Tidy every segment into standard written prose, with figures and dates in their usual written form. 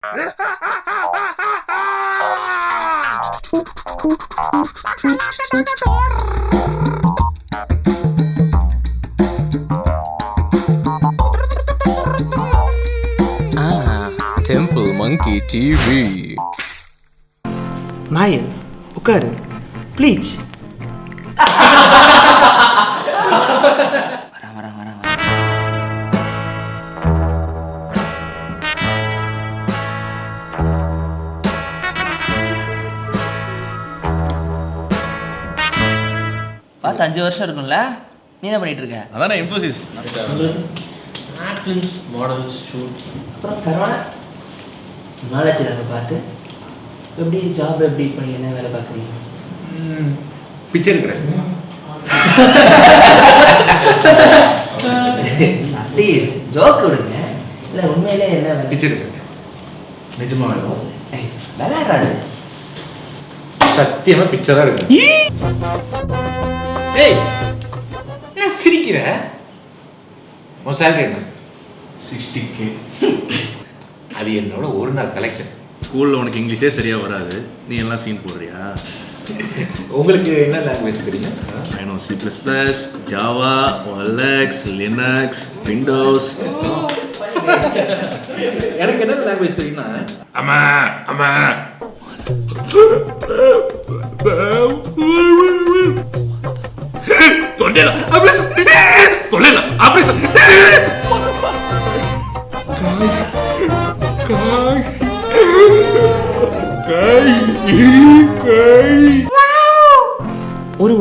Temple Monkey TV. Mayal, உட்காரு please. வர பார்த்து 5 வருஷம் இருக்கும்ல. நீ என்ன பண்ணிட்டு இருக்க? அதானே Infosys. Add films, models, shoot. அப்புறம் சரவண நாளாச்சு நாங்கள் பார்த்து. எப்படி ஜாப் எப்படி பண்ணி என்ன வேலை பார்க்குறீங்க? பிச்சை இருக்கிறேன். அப்படி ஜோக்கு விடுங்க. இல்லை உண்மையிலே என்ன வேலை? பிச்சை இருக்கிறேன். நிஜமா வேணும். விளையாடுறாரு. சத்தியமா பிச்சை தான் இருக்கு. ஏய் என்ன சிரிக்கிற? உன் சேலரி என்ன? 60K. அது என்னோட ஒரு நாள் கலெக்ஷன். ஸ்கூலில் உனக்கு இங்கிலீஷே சரியாக வராது, நீ எல்லாம் சீன் போடுறியா? உங்களுக்கு என்ன லாங்குவேஜ் தெரியும்? I know C++, Java, OLX, Linux, Windows. எனக்கு என்ன லாங்குவேஜ் தெரியும்னா அம்மா அம்மா தொண்டையில ஆபரேஷன், தொண்டையில ஆபரேஷன்.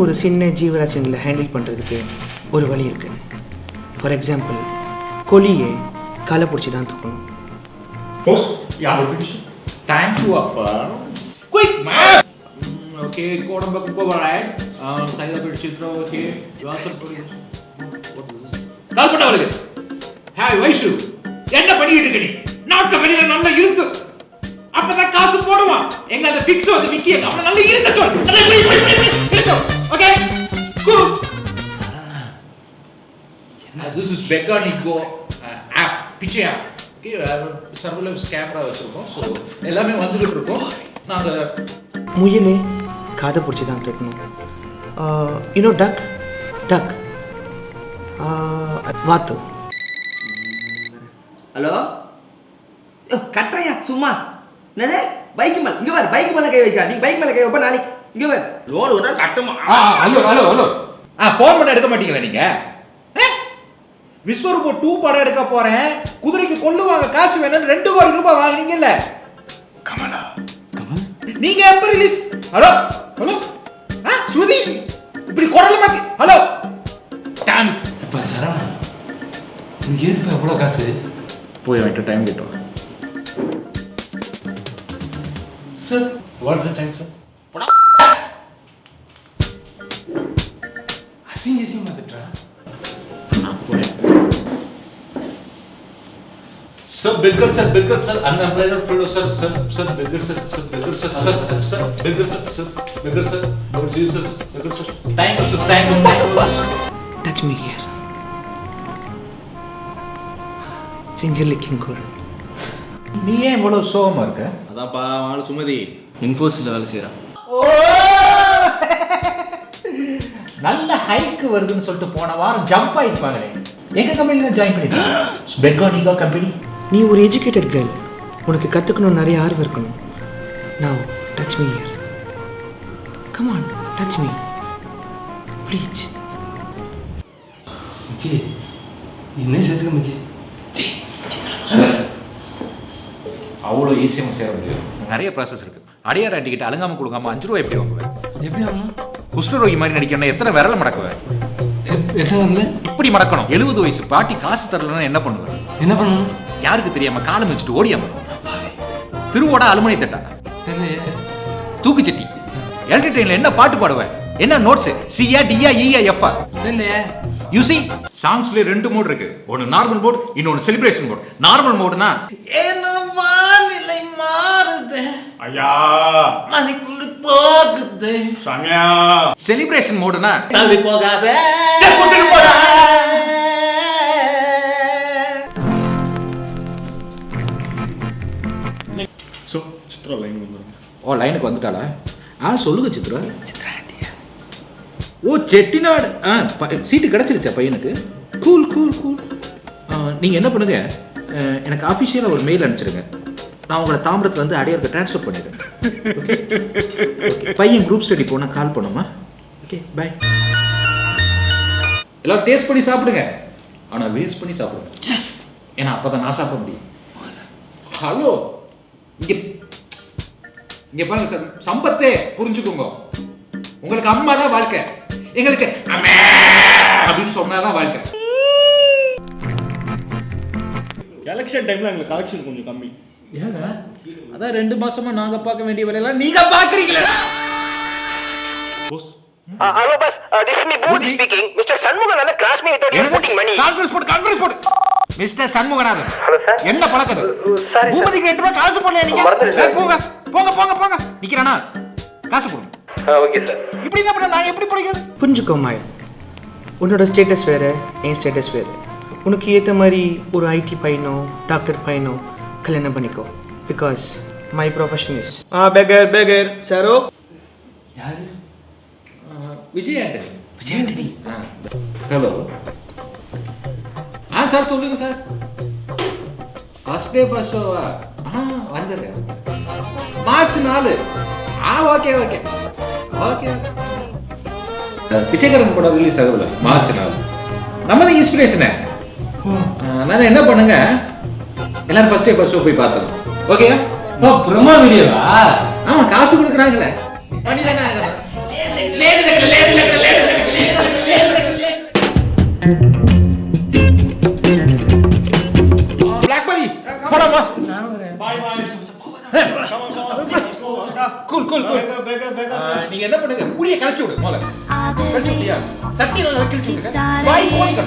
ஒரு சின்ன ஜீவராசிகளை ஹேண்டில் பண்ணுறதுக்கு ஒரு வழி இருக்கு. ஃபார் எக்ஸாம்பிள், கோழியை காலை பிடிச்சி தான் தூக்கணும். Thank you, Appa. Quick, man! Okay, Kodamba Kuko, right? Saida Pichitra, okay. You are some produce. What is this? Kalpata Valga. Hey, Vaishu. என்ன பண்ணிட்டு இருக்க நீ? நாக்க வெளியில நல்லா இருந்து. அப்பதான் காசு போடுவான். எங்க அந்த ஃபிக்ஸ் வந்து விக்கி அவன நல்லா இருக்க சொல். இருக்கு. Okay? Go. This is Becanico app, Pichai app. Okay, surveillance camera வச்சிருக்கோம். So எல்லாமே வந்துகிட்டு இருக்கோம். நாங்க முயலே காதை பிடிச்சி தான் தூக்கணும். யூனோ டக் டக் வாத்து. ஹலோ, கட்டுறையா சும்மா என்னது? பைக்கு மேலே இங்கே பாரு, பைக்கு மேலே கை வைக்கா. நீங்கள் பைக் மேலே கை வைப்பா நாளைக்கு. இங்கே பாரு, லோடு விட்றா கட்டுமா. ஹலோ ஃபோன் பண்ண எடுக்க மாட்டீங்களா நீங்க? விஸ்வரூப 2 படம் எடுக்க போறேன், குதிரைக்கு கொள்ளுவாங்க காசு வேணும்னு 2 கோடி ரூபாய் வாங்குனீங்கல்ல. கமலா நீங்க எப்ப ரிலீஸ்? ஹலோ ஸ்ருதி இப்படி குரல் மாத்தி. ஹலோ டாம் அப்பா சரவணா, உனக்கு எதுப்பா எவ்வளோ காசு? போய் வாங்கிட்டு டைம் கிட்டோம். Sir, what's the time sir? அசிங்கமா திட்டுறா. நான் போறேன். Sir, bigger sir, unemployed fellow sir, bigger sir, bigger sir, Lord Jesus, bigger sir. Thank you. Touch me here. Finger licking good. நீ ஏன் இவ்வளவு சோகமா இருக்க? அதான்ப்பா அவனால சுமதி இன்ஃபோசிஸில் வேலை செய்கிறான். நல்ல ஹைக் வருதுன்னு சொல்லிட்டு போன வாரம் ஜம்ப் ஆயிருப்பாங்களே, எங்க கம்பெனில ஜாயின் பண்ணிருக்காங்க. பெக்கானிகா கம்பெனி. நீ ஒரு எஜுகேட்டட் கேர்ள், உனக்கு கற்றுக்கணும் நிறைய ஆர்வம் இருக்கணும். Now touch me here. Come on, touch me please. மச்சி என்ன சேர்த்துக்க மச்சி? அவ்வளோ ஈஸியாக சேர முடியும். நிறைய ப்ராசஸ் இருக்கு. அடையார் ஆண்டிக்கிட்ட அலங்காம கொடுக்காம 5 ரூபா எப்படி வாங்குவேன்? எப்படி ஆகணும்? குஷ்டரோகி மாதிரி நடிக்கணும். எத்தனை விரல மடக்குவேன்? எத்தனை வரல? இப்படி மடக்கணும். 70 வயசு பாட்டி காசு தரலன்னா என்ன பண்ணுவேன்? என்ன பண்ணணும்? யாருக்கு தெரியாம காலம் வச்சுட்டு ஓடியாம. திருவோட அலுமணி தட்டா தெரியல. தூக்குச்சட்டி. எலக்ட்ரிக் ட்ரெயின்ல என்ன பாட்டு பாடுவேன்? என்ன நோட்ஸ்? சியா டியா ஈயா எஃப்ஆ? தெரியல. யூ see சாங்ஸ்ல 2 மோட் இருக்கு. ஒன்னு நார்மல் மோட், இன்னொன்னு செலிப்ரேஷன் மோட். நார்மல் மோட்னா என்ன வானிலை மாறுதே ஐயா, மணிக்குள்ள போகுதே சாமியா. செலிப்ரேஷன் மோட்னா தள்ளி போகாதே கொண்டு போடா. ஸோ சித்ரா லைன் வந்துடும். ஓ லைனுக்கு வந்துட்டாளா? சொல்லுங்க சித்ரா. ஓ செட்டிநாடு. சீட்டு கிடச்சிருச்சா பையனுக்கு? Cool cool cool. நீங்கள் என்ன பண்ணுங்க, எனக்கு அஃபிஷியலாக ஒரு மெயில் அனுப்பிச்சிடுங்க. நான் உங்களை தாம்பரத்தில் வந்து அடையாருக்கு ட்ரான்ஸ்ஃபர் பண்ணிடுறேன். பையன் குரூப் ஸ்டடி போனால் கால் பண்ணுமா? Okay bye. எல்லாம் டேஸ்ட் பண்ணி சாப்பிடுங்க, ஆனால் வேஸ்ட் பண்ணி சாப்பிடுங்க. ஏன்னா அப்போ தான் நான் சாப்பிட முடியும். ஹலோ, இங்கே பாருங்க சார், சம்பத்தே புரிஞ்சுக்கோங்க. உங்களுக்கு அம்மா தான் வாழ்க்கை, எங்களுக்கு அம்மா அப்படின்னு சொன்னாதான் வாழ்க்கை. எலெக்ஷன் டைம்ல எங்களுக்கு கலெக்ஷன் கொஞ்சம் கம்மி. ஏங்க அதான் 2 மாசமா நாங்க பார்க்க வேண்டிய வேலையெல்லாம் நீங்க பாக்குறீங்களா? Boss Hello, boss. This is me, Booty speaking. Mr. Shanmugan, class me without even putting money. Conference போடு. மிஸ்டர் சண்முகநாதன். Hello, sir. என்ன பழக்கம்? Sorry, sir. பூபதிக்கு 2 ரூபாய் காசு போடல நீங்க. போங்க. நிக்கறானா? காசு போடு. Okay, sir. இப்படி என்ன பண்ண நான் எப்படி படிக்கிறது? புரிஞ்சுக்கோ மாயா, உன்னோட ஸ்டேட்டஸ் வேறு, என் ஸ்டேட்டஸ் வேறு. உனக்கு ஏற்ற மாதிரி ஒரு ஐடி பையனோ டாக்டர் பையனோ கல்யாணம் பண்ணிக்கோ. Because my profession is beggar சரோ. யாரு? விஜய் ஆண்டனி. ஹலோ. சார் சொல்லுங்க சார். ஃபர்ஸ்ட் டே ஃபர்ஸ்ட் ஷோவா? வந்துடுறேன். மார்ச் 4. ஓகே. பிச்சைக்காரன் படம் ரிலீஸ் ஆகுதுல மார்ச் 4. நம்ம தான் இன்ஸ்பிரேஷனே. நான் என்ன பண்ணுங்க, எல்லாரும் ஃபர்ஸ்ட் டே ஃபர்ஸ்ட் ஷோ போய் பார்த்தோம். ஓகே? பிரம்மா வீடியோவா? காசு கொடுக்குறாங்கல்ல. பண்ணி தானே ஆகணும். பிளாக்பெரி போடாமா. கூல் நீங்க என்ன பண்ணுங்க, குடிய கழிச்சு விடு. முதல்ல கழிச்சு விட்டியா? சத்தியம் நல்லா கழிச்சு விடுங்க. பாய் போய்ங்க.